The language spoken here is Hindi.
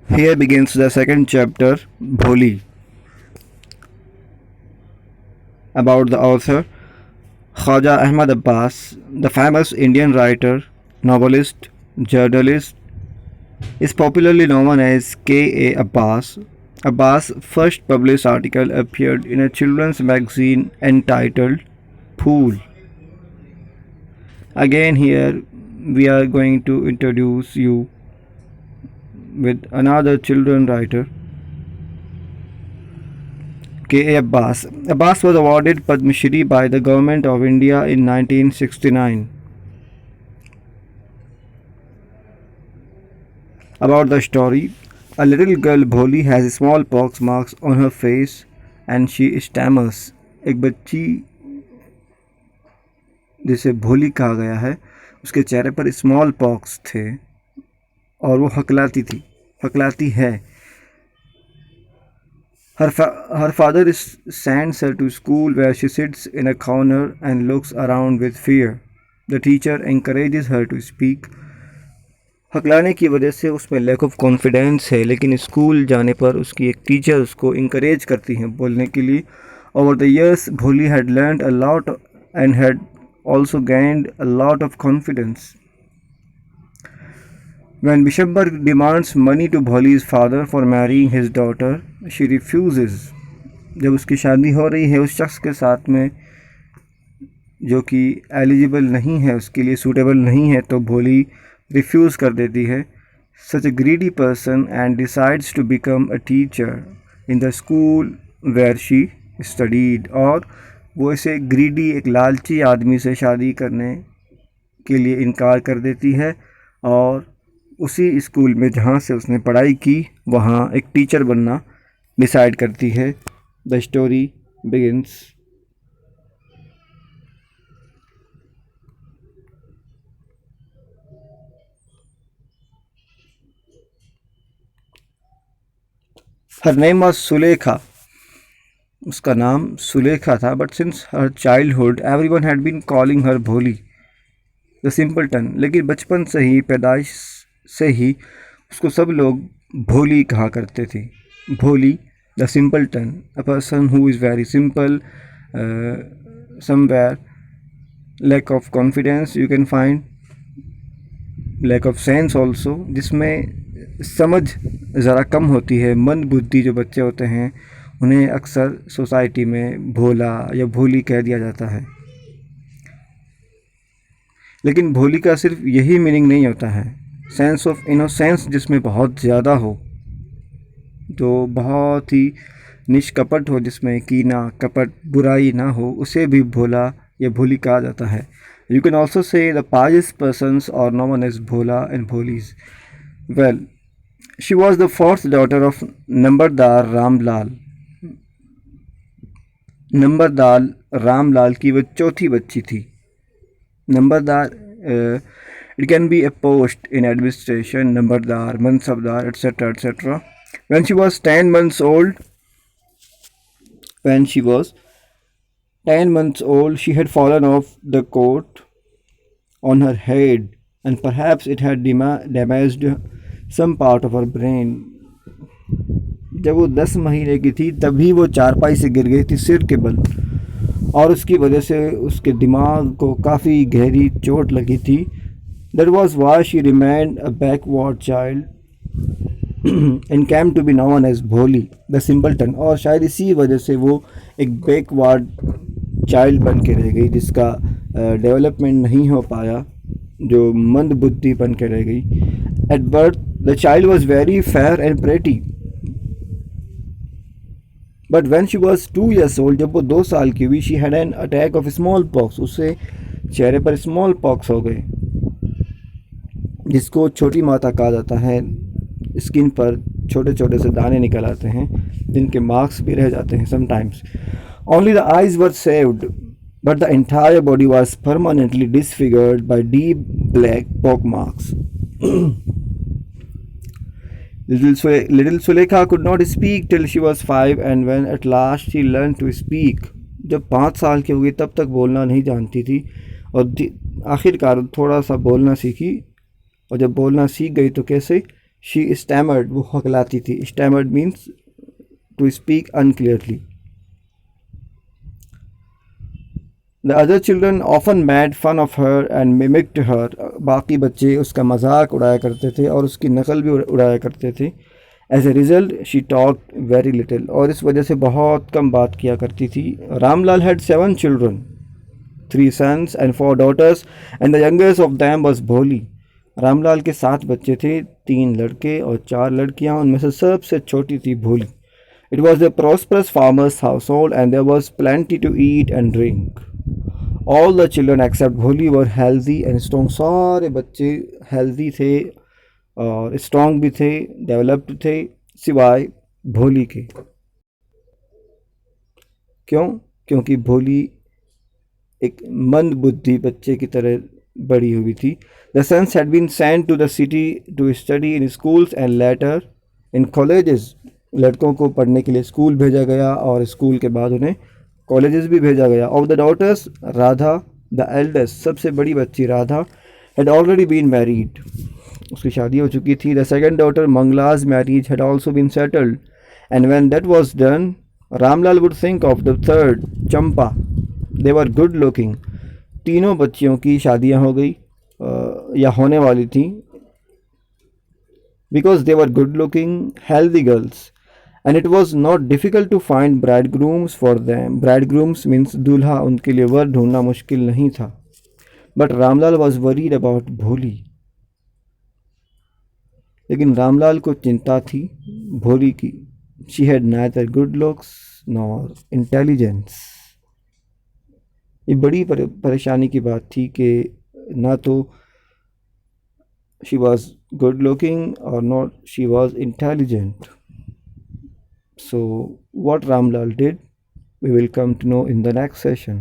Here begins the second chapter, Bholi, about the author Khwaja Ahmad Abbas, the famous Indian writer, novelist, journalist, is popularly known as K.A. Abbas. Abbas' first published article appeared in a children's magazine entitled Phool. Again, here we are going to introduce you with another children writer, K.A. Abbas. Abbas was awarded Padma Shri by the Government of India in 1969. About the story, a little girl Bholi has smallpox marks on her face and she stammers. एक बच्ची जिसे भोली कहा गया है उसके चेहरे पर स्मॉल पॉक्स थे और वो हकलाती है. Her father sends her to school where she sits in a corner and looks around with fear. The teacher encourages her to speak. हकलाने की वजह से उसमें लैक ऑफ कॉन्फिडेंस है, लेकिन स्कूल जाने पर उसकी एक टीचर उसको इंकरेज करती हैं बोलने के लिए. ओवर द ईयर्स भोली had learned a lot and had also gained a lot of confidence. When Bishambar demands money to Bholi's father for marrying his daughter, she refuses. जब उसकी शादी हो रही है उस शख्स के साथ में जो कि एलिजिबल नहीं है, उसके लिए सूटेबल नहीं है, तो भोली रिफ्यूज़ कर देती है. Such a greedy person and decides to become a teacher in the school where she studied. और वो ऐसे ग्रीडी एक लालची आदमी से शादी करने के लिए इनकार कर देती है और उसी स्कूल में जहाँ से उसने पढ़ाई की वहाँ एक टीचर बनना डिसाइड करती है. The story begins. Her name was Sulekha. उसका नाम सुलेखा था, but since her childhood everyone had been calling her Bholi the simpleton. लेकिन बचपन से ही, पैदाइश से ही उसको सब लोग भोली कहा करते थे. Bholi the simpleton, a person who is very simple, somewhere lack of confidence you can find, lack of sense also, जिसमें समझ ज़रा कम होती है. मंद बुद्धि जो बच्चे होते हैं उन्हें अक्सर सोसाइटी में भोला या भोली कह दिया जाता है. लेकिन भोली का सिर्फ यही मीनिंग नहीं होता है. सेंस ऑफ इनोसेंस जिसमें बहुत ज़्यादा हो, जो बहुत ही निष्कपट हो, जिसमें कीना, कपट, बुराई ना हो, उसे भी भोला या भोली कहा जाता है. You can also say the pious persons और known as Bhola and Bholis. Well, she was the fourth daughter of numberdar Ramlal. नंबरदार रामलाल की वो चौथी बच्ची थी. Numberdar it can be a post in administration, numberdar, mansabdar, etcetera etcetera. When she was 10 months old, she had fallen off the coat on her head, and perhaps it had damaged some part of her brain. जब वो 10 महीने की थी तभी वो चारपाई से गिर गई थी सिर के बल, और उसकी वजह से उसके दिमाग को काफ़ी गहरी चोट लगी थी. That was why she remained a backward child and came to be known as भोली द सिंपलटन. और शायद इसी वजह से वो एक बैकवर्ड चाइल्ड बन के रह गई, जिसका डेवलपमेंट नहीं हो पाया, जो मंद बुद्धि बन के रह गई. At birth the child was very fair and pretty, but when she was 2 years old, जब वो 2 साल की हुई, she had an attack of small pox. उससे चेहरे पर स्मॉल पॉक्स हो गए, जिसको छोटी माता कहा जाता है. स्किन पर छोटे छोटे से दाने निकल आते हैं, जिनके मार्क्स भी रह जाते हैं sometimes. Only the eyes were saved, but the entire body was permanently disfigured by deep black pock marks. Little Sulekha could not speak till she was 5, and when at last she learned to speak, जब 5 साल की हो गई तब तक बोलना नहीं जानती थी, और आखिरकार थोड़ा सा बोलना सीखी, और जब बोलना सीख गई तो कैसे, शी स्टैमर्ड, वो हकलाती थी. Stammered means to speak unclearly. The other children often made fun of her and mimicked her. बाकी बच्चे उसका मजाक उड़ाया करते थे और उसकी नकल भी उड़ाया करते थे. As a result, she talked very little. और इस वजह से बहुत कम बात किया करती थी. Ramlal had 7 children, 3 sons and 4 daughters, and the youngest of them was Bholi. Ramlal के 7 बच्चे थे, 3 लड़के और 4 लड़कियां. उनमें से सबसे छोटी थी भोली. It was a prosperous farmer's household and there was plenty to eat and drink. All the children except Bholi were healthy and strong. सारे बच्चे healthy थे और strong भी थे, developed थे, सिवाय भोली के. क्यों? क्योंकि भोली एक मंद बुद्धि बच्चे की तरह बड़ी हुई थी. The sons had been sent to the city to study in schools and later in colleges. लड़कों को पढ़ने के लिए स्कूल भेजा गया और स्कूल के बाद उन्हें कॉलेजेस भी भेजा गया. Of the daughters, Radha, the eldest, सबसे बड़ी बच्ची Radha, had already been married. उसकी शादी हो चुकी थी. The second daughter, Mangla's marriage had also been settled. And when that was done, Ramlal would think of the third, Champa. They were good looking. तीनों बच्चियों की शादियां हो गई या होने वाली थी. Because they were good looking, healthy girls. And it was not difficult to find bridegrooms for them. Bridegrooms means दूल्हा, उनके लिए वर ढूंढना मुश्किल नहीं था. But Ramlal was worried about भोली. लेकिन रामलाल को चिंता थी भोली की. She had neither good looks nor intelligence. ये बड़ी परेशानी की बात थी कि ना तो she was good looking or not she was intelligent. So what Ramlal did, we will come to know in the next session.